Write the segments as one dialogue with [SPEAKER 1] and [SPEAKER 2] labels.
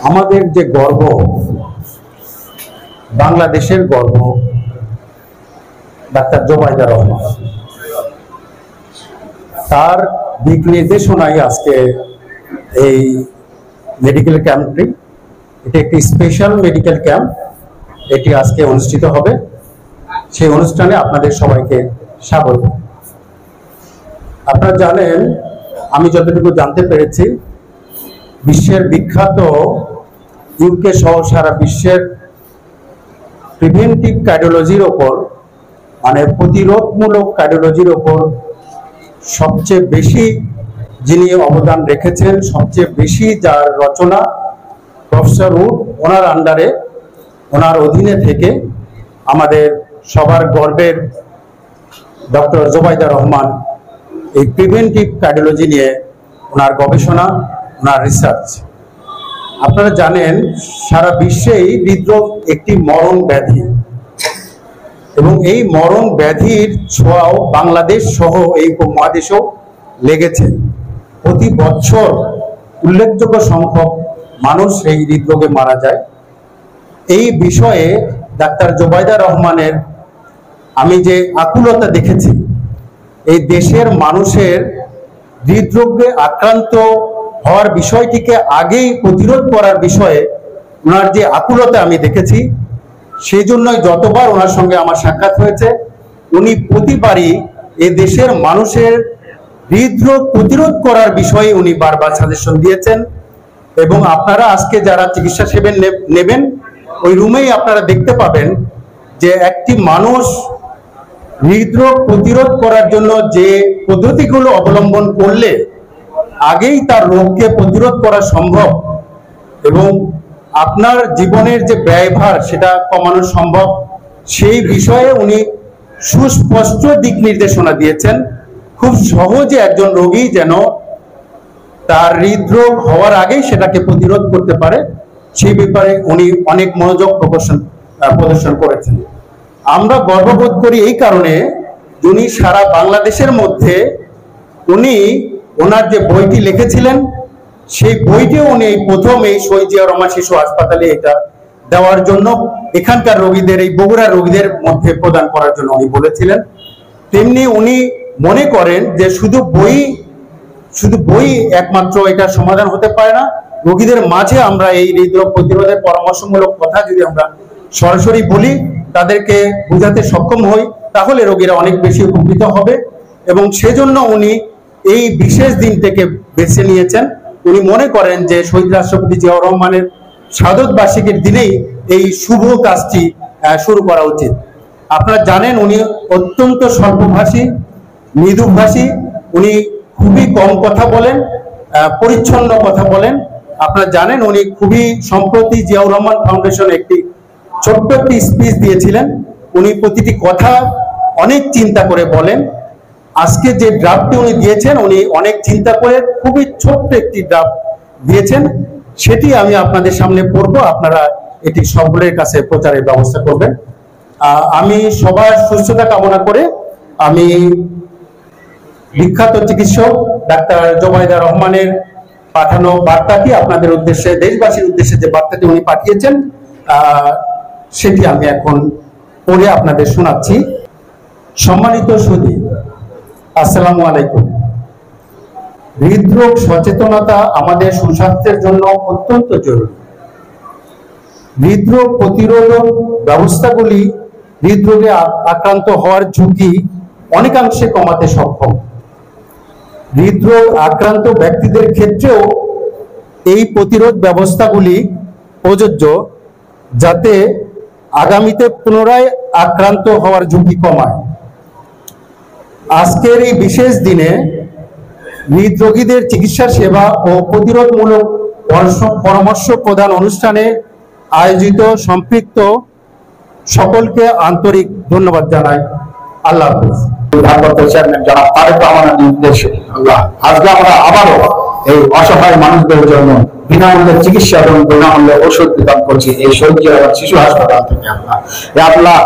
[SPEAKER 1] আমাদের যে গর্ব, বাংলাদেশের গর্ব ডাক্তার জোবাইদা রহমান, তার দিক নির্দেশনায় আজকে এই মেডিকেল ক্যাম্পটি, এটি একটি স্পেশাল মেডিকেল ক্যাম্প, এটি আজকে অনুষ্ঠিত হবে। সেই অনুষ্ঠানে আপনাদের সবাইকে স্বাগত। আপনারা জানেন, আমি যতটুকু জানতে পেরেছি, বিশ্বের বিখ্যাত ইউকে সহ সারা বিশ্বের প্রিভেন্টিভ কার্ডিওলজির ওপর, মানে প্রতিরোধমূলক কার্ডিওলজির ওপর সবচেয়ে বেশি যিনি অবদান রেখেছেন, সবচেয়ে বেশি যার রচনা, প্রফেসর উড, ওনার আন্ডারে, ওনার অধীনে থেকে আমাদের সবার গর্বের ডক্টর জোবাইদা রহমান এই প্রিভেন্টিভ কার্ডিওলজি নিয়ে ওনার গবেষণা, ওনার রিসার্চ। আপনারা জানেন, সারা বিশ্বেই হৃদরোগ একটি মরণ ব্যাধি এবং এই মরণ ব্যাধির ছোঁয়াও বাংলাদেশ সহ এই উপমহাদেশেও লেগেছে। প্রতি বছর উল্লেখযোগ্য সংখ্যক মানুষ এই হৃদরোগে মারা যায়। এই বিষয়ে ডাক্তার জোবাইদা রহমানের আমি যে আকুলতা দেখেছি, এই দেশের মানুষের হৃদরোগে আক্রান্ত হওয়ার বিষয়টিকে আগেই প্রতিরোধ করার বিষয়ে ওনার যে আকুলতা আমি দেখেছি, সেই জন্যই যতবার ওনার সঙ্গে আমার সাক্ষাৎ হয়েছে, উনি প্রতিবারই এই দেশের মানুষের হৃদরোগ প্রতিরোধ করার বিষয়ে উনি বারবার সাজেশন দিয়েছেন। এবং আপনারা আজকে যারা চিকিৎসা সেবা নেবেন, ওই রুমেই আপনারা দেখতে পাবেন যে একটি মানুষ হৃদরোগ প্রতিরোধ করার জন্য যে পদ্ধতিগুলো অবলম্বন করলে আগেই তার রোগকে প্রতিরোধ করা সম্ভব এবং আপনার জীবনের যে ব্যয়ভার সেটা কমানো সম্ভব, সেই বিষয়ে উনি সুস্পষ্ট দিক নির্দেশনা দিয়েছেন। খুব সহজে একজন রোগী যেন তার হৃদরোগ হওয়ার আগেই সেটাকে প্রতিরোধ করতে পারে, সেই ব্যাপারে উনি অনেক মনোযোগ প্রদর্শন করেছেন। আমরা গর্ববোধ করি এই কারণে, উনি সারা বাংলাদেশের মধ্যে উনি ওনার যে বইটি লিখেছিলেন, সেই বইটিও উনি প্রথম এই শহীদ জিয়াউর রহমান শিশু হাসপাতালে এটা দেওয়ার জন্য, এখানকার রোগীদের, এই বগুড়ার রোগীদের মধ্যে প্রদান করার জন্য উনি বলেছিলেন। তেমনি উনি মনে করেন যে শুধু বই একমাত্র এটা সমাধান হতে পারে না, রোগীদের মাঝে আমরা এই হৃদরোগ প্রতিরোধের পরামর্শমূলক কথা যদি আমরা সরাসরি বলি, তাদেরকে বোঝাতে সক্ষম হই, তাহলে রোগীরা অনেক বেশি উপকৃত হবে। এবং সেজন্য উনি এই বিশেষ দিন থেকে বেছে নিয়েছেন। উনি মনে করেন যে শহীদ রাষ্ট্রপতি জিয়াউর রহমানের শাহাদত বার্ষিকীর দিনেই এই শুভ কাজটি শুরু করা উচিত। আপনারা জানেন, উনি অত্যন্ত স্বল্পভাষী, মৃদুভাষী, উনি খুবই কম কথা বলেন, পরিচ্ছন্ন কথা বলেন। আপনারা জানেন, উনি খুবই সম্প্রতি জিয়াউর রহমান ফাউন্ডেশন একটি ছোট্ট একটি স্পিচ দিয়েছিলেন। উনি প্রতিটি কথা অনেক চিন্তা করে বলেন। আজকে যে ড্রাফটটি উনি দিয়েছেন, উনি অনেক চিন্তা করে খুবই ছোট্ট একটি ড্রাফট দিয়েছেন, সেটি আমি আপনাদের সামনে পড়ব, আপনারা এটি সকলের কাছে প্রচারের ব্যবস্থা করবেন। আমি সবার সুস্থতা কামনা করে আমি বিখ্যাত চিকিৎসক ডাক্তার জোবাইদা রহমানের পাঠানো বার্তাটি আপনাদের উদ্দেশ্যে, দেশবাসীর উদ্দেশ্যে যে বার্তাটি উনি পাঠিয়েছেন, সেটি আমি এখন পড়ে আপনাদের শোনাচ্ছি। সম্মানিত সুধী, আসসালামু আলাইকুম। হৃদরোগ সচেতনতা আমাদের সুস্বাস্থ্যের জন্য অত্যন্ত জরুরি। হৃদরোগ প্রতিরোধক ব্যবস্থাগুলি হৃদরোগে আক্রান্ত হওয়ার ঝুঁকি অনেকাংশে কমাতে সক্ষম। হৃদরোগ আক্রান্ত ব্যক্তিদের ক্ষেত্রেও এই প্রতিরোধ ব্যবস্থাগুলি প্রযোজ্য, যাতে আগামীতে পুনরায় আক্রান্ত হওয়ার ঝুঁকি কমায়। আজকের এই বিশেষ দিনে হৃদরোগীদের চিকিৎসা সেবা ও প্রতিরোধমূলক পরামর্শ প্রদান অনুষ্ঠানে আয়োজিত সম্পৃক্ত সকলকে আন্তরিক ধন্যবাদ জানাই। আল্লাহ হাফেজ।
[SPEAKER 2] আজকে আমরা আবারও এই অসহায় মানুষদের জন্য বিনামূল্যে চিকিৎসা এবং বিনামূল্যে ওষুধ বিতরণ করছি এই শহীদ জিয়াউর রহমান শিশু হাসপাতাল থেকে। আল্লাহ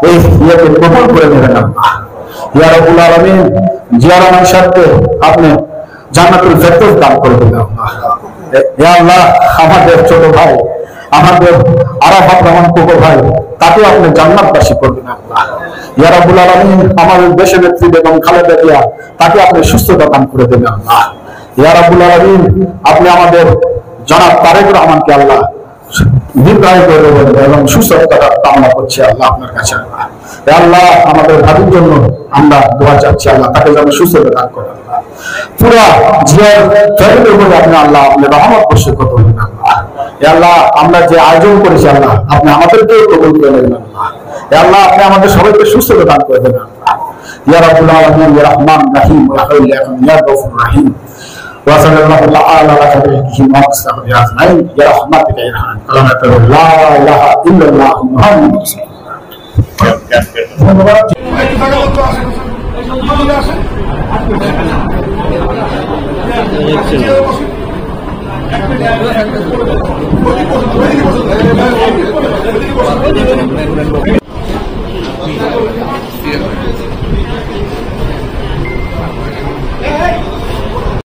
[SPEAKER 2] এই ইয়েকে কবুল করে নেবেন। আল্লাহ ইয়া রাব্বুল আলামিন জিয়াউর রহমান সাহেবকে আপনি জান্নাতুল ফেরদৌস দান করে দেন। আল্লাহ ইয়া আল্লাহ আমাদের ছোট ভাই, আমাদের আরাফাত রহমান কোকো ভাই, তাকে আপনি জান্নাতবাসী করবেন আল্লাহ। ইয়া রাব্বুল আলামিন আমাদের দেশের নেত্রী বেগম খালেদা জিয়া, তাকে আপনি সুস্থতা দান করে দেবেন আল্লাহ। ইয়া রাব্বুল আলামিন আপনি আমাদের জনাব তারেক রহমানকে আল্লাহ দীর্ঘায়ু করে দেবেন এবং সুস্থতা কামনা করছি আল্লাহ আপনার কাছে আল্লাহ। হে আল্লাহ আমাদের ভাবির জন্য আমরা দোয়া চাচ্ছি আল্লাহ, তাকে যেন সুস্থতা দান করেন আল্লাহ। পুরা জিয়ার ফ্যামিলির উপরে আপনি আল্লাহ আপনি রহমত বর্ষণ করবেন আল্লাহ। হে আল্লাহ আমরা যে আয়োজন করেছি আল্লাহ, আপনি আমাদেরকে কবুল করে নেবেন আল্লাহ। হে আল্লাহ আপনি আমাদের সবাইকে সুস্থতা দান করে দেবেন আল্লাহ। ইয়া রাব্বুল আলামিন ইয়া রহমান রহিম ওয়া ইয়া গফুর রহিম وصلى الله تعالى على خيره وصحبه اجمعين برحمتك يا ارحم لا اله الا الله محمد رسول الله